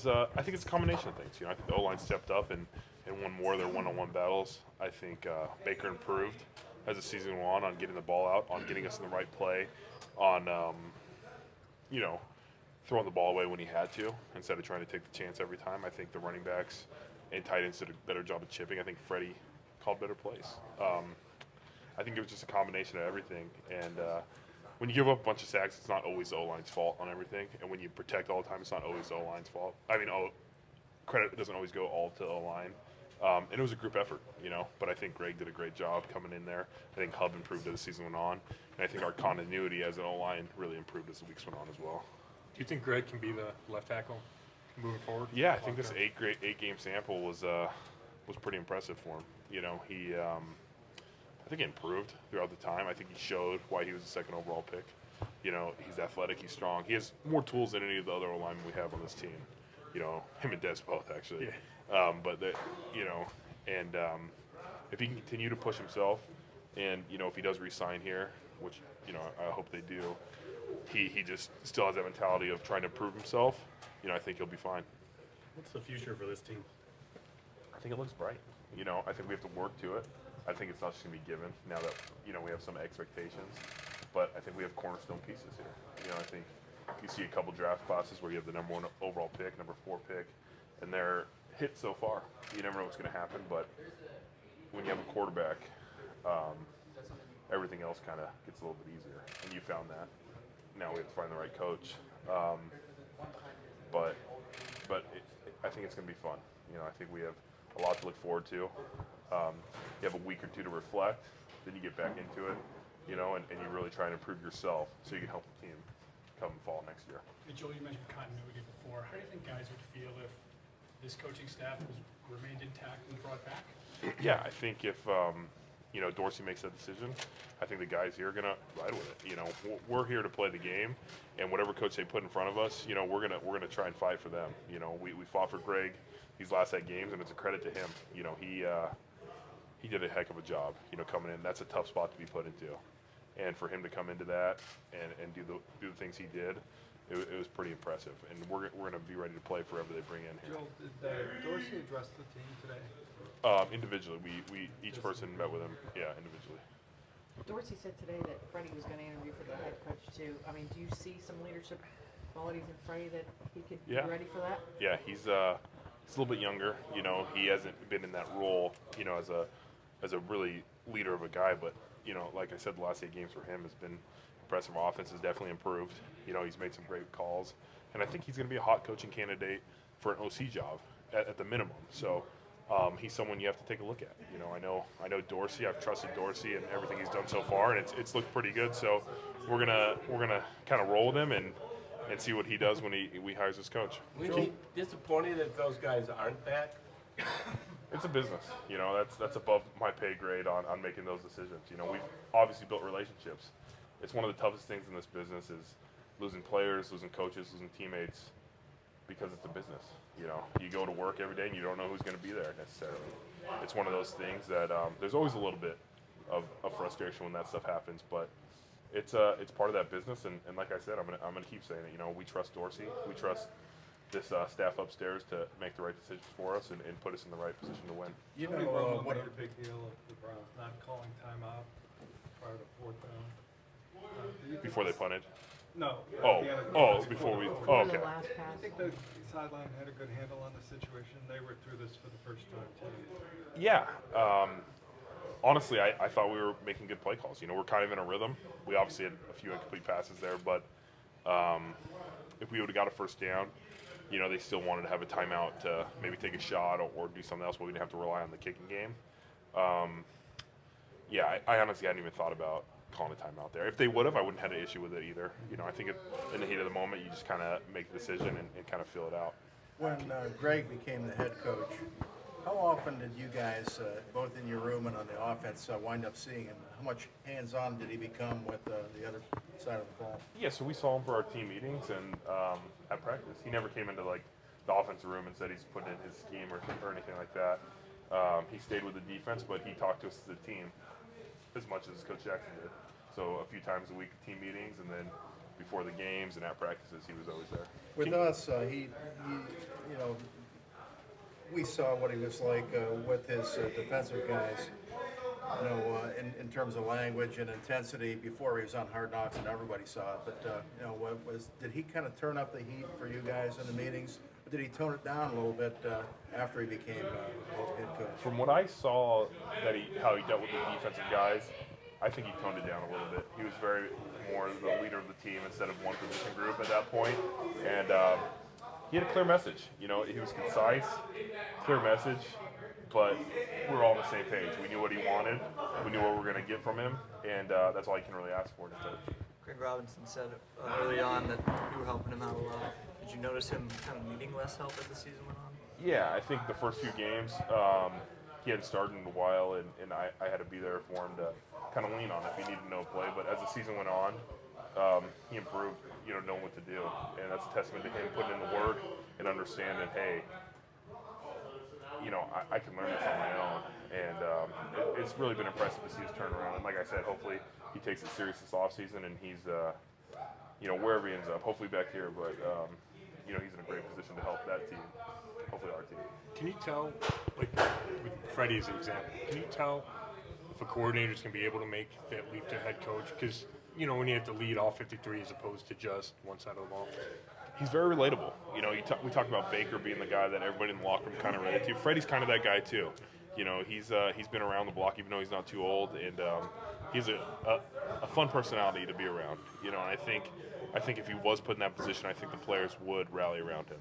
I think it's a combination of things. I think the O-line stepped up and won more of their one-on-one battles. I think Baker improved as the season went on getting the ball out, on getting us in the right play, on throwing the ball away when he had to instead of trying to take the chance every time. I think the running backs and tight ends did a better job of chipping. I think Freddie called better plays. I think it was just a combination of everything. And when you give up a bunch of sacks, it's not always the O-line's fault on everything. And when you protect all the time, it's not always the O-line's fault. I mean, credit doesn't always go all to the O-line. And it was a group effort, but I think Greg did a great job coming in there. I think Hub improved as the season went on. And I think our continuity as an O-line really improved as the weeks went on as well. Do you think Greg can be the left tackle moving forward? Yeah, I think this eight-game sample was pretty impressive for him. He I think he improved throughout the time. I think he showed why he was the second overall pick. He's athletic, he's strong. He has more tools than any of the other linemen we have on this team. Him and Des both actually. Yeah. If he can continue to push himself, and if he does re-sign here, which I hope they do, he just still has that mentality of trying to prove himself. I think he'll be fine. What's the future for this team? I think it looks bright. I think we have to work to it. I think it's not just going to be given now that, we have some expectations. But I think we have cornerstone pieces here. I think you see a couple draft classes where you have the number 1 overall pick, number 4 pick, and they're hit so far. You never know what's going to happen, but when you have a quarterback, everything else kind of gets a little bit easier. And you found that. Now we have to find the right coach. I think it's going to be fun. I think we have a lot to look forward to. You have a week or two to reflect, then you get back into it, and you really try and improve yourself so you can help the team come fall next year. Hey, Joel, you mentioned continuity before. How do you think guys would feel if this coaching staff remained intact and brought back? Yeah, I think if Dorsey makes that decision, I think the guys here are gonna ride with it. We're here to play the game, and whatever coach they put in front of us, we're gonna try and fight for them. We fought for Greg these last 8 games, and it's a credit to him. He did a heck of a job, coming in. That's a tough spot to be put into, and for him to come into that and do the things he did, it was pretty impressive. And we're gonna be ready to play for whoever they bring in here. Joel, did Dorsey address the team today? Individually, we each person met with him, individually. Dorsey said today that Freddie was going to interview for the head coach too. I mean, do you see some leadership qualities in Freddie that he could be ready for that? Yeah, he's a little bit younger. He hasn't been in that role, as a really leader of a guy. But like I said, the last 8 games for him has been impressive. Our offense has definitely improved. He's made some great calls, and I think he's going to be a hot coaching candidate for an OC job at the minimum. So. He's someone you have to take a look at. I know Dorsey. I've trusted Dorsey and everything he's done so far, and it's looked pretty good. So we're gonna kind of roll with him and see what he does when he hires his coach. We be disappointed that those guys aren't back. It's a business. That's above my pay grade on making those decisions. We've obviously built relationships. It's one of the toughest things in this business is losing players, losing coaches, losing teammates, because it's a business. You go to work every day and you don't know who's going to be there necessarily. It's one of those things that there's always a little bit of frustration when that stuff happens, but it's part of that business. And like I said, I'm gonna keep saying it. We trust Dorsey. We trust this staff upstairs to make the right decisions for us and put us in the right position to win. What a big deal of the Browns not calling timeout prior to 4th down. Before they punted. No. Before we. Before Okay. the last pass. I think the sideline had a good handle on the situation. They were through this for the first time too. Yeah. Honestly, I thought we were making good play calls. We're kind of in a rhythm. We obviously had a few incomplete passes there, but if we would have got a first down, they still wanted to have a timeout to maybe take a shot or do something else, but we didn't have to rely on the kicking game. I honestly hadn't even thought about calling a timeout there. If they would have, I wouldn't have had an issue with it either. I think in the heat of the moment, you just kind of make the decision and kind of feel it out. When Greg became the head coach, how often did you guys, both in your room and on the offense, wind up seeing him? How much hands-on did he become with the other side of the ball? Yeah, so we saw him for our team meetings and at practice. He never came into the offensive room and said he's putting in his scheme or anything like that. He stayed with the defense, but he talked to us as a team as much as Coach Jackson did. So a few times a week, team meetings, and then before the games and at practices, he was always there. With us, he we saw what he was like with his defensive guys, you know, in terms of language and intensity before he was on Hard Knocks and everybody saw it. But, you know, did he kind of turn up the heat for you guys in the meetings? Or did he tone it down a little bit after he became head coach? From what I saw, how he dealt with the defensive guys, I think he toned it down a little bit. He was very more the leader of the team instead of one position group at that point, and he had a clear message. You know, he was concise, clear message, but we were all on the same page. We knew what he wanted, we knew what we were going to get from him, and that's all you can really ask for in a coach. Greg Robinson said early on that you were helping him out a lot. Did you notice him kind of needing less help as the season went on? Yeah, I think the first few games, he hadn't started in a while, and I had to be there for him to kind of lean on if he needed no play. But as the season went on, he improved, you know, knowing what to do. And that's a testament to him putting in the work and understanding, hey, you know, I can learn this on my own. And it's really been impressive to see his turnaround. And like I said, hopefully he takes it serious this offseason and he's, you know, wherever he ends up, hopefully back here. But, you know, he's in a great position to help that team, hopefully our team. Can you tell, like with Freddie as an example, can you tell if a coordinator's going to be able to make that leap to head coach? Because, you know, when you have to lead all 53 as opposed to just one side of the ball. He's very relatable. You know, we talked about Baker being the guy that everybody in the locker room kind of related to. Freddie's kind of that guy too. You know, he's been around the block even though he's not too old, and he's a fun personality to be around. You know, and I think if he was put in that position, I think the players would rally around him.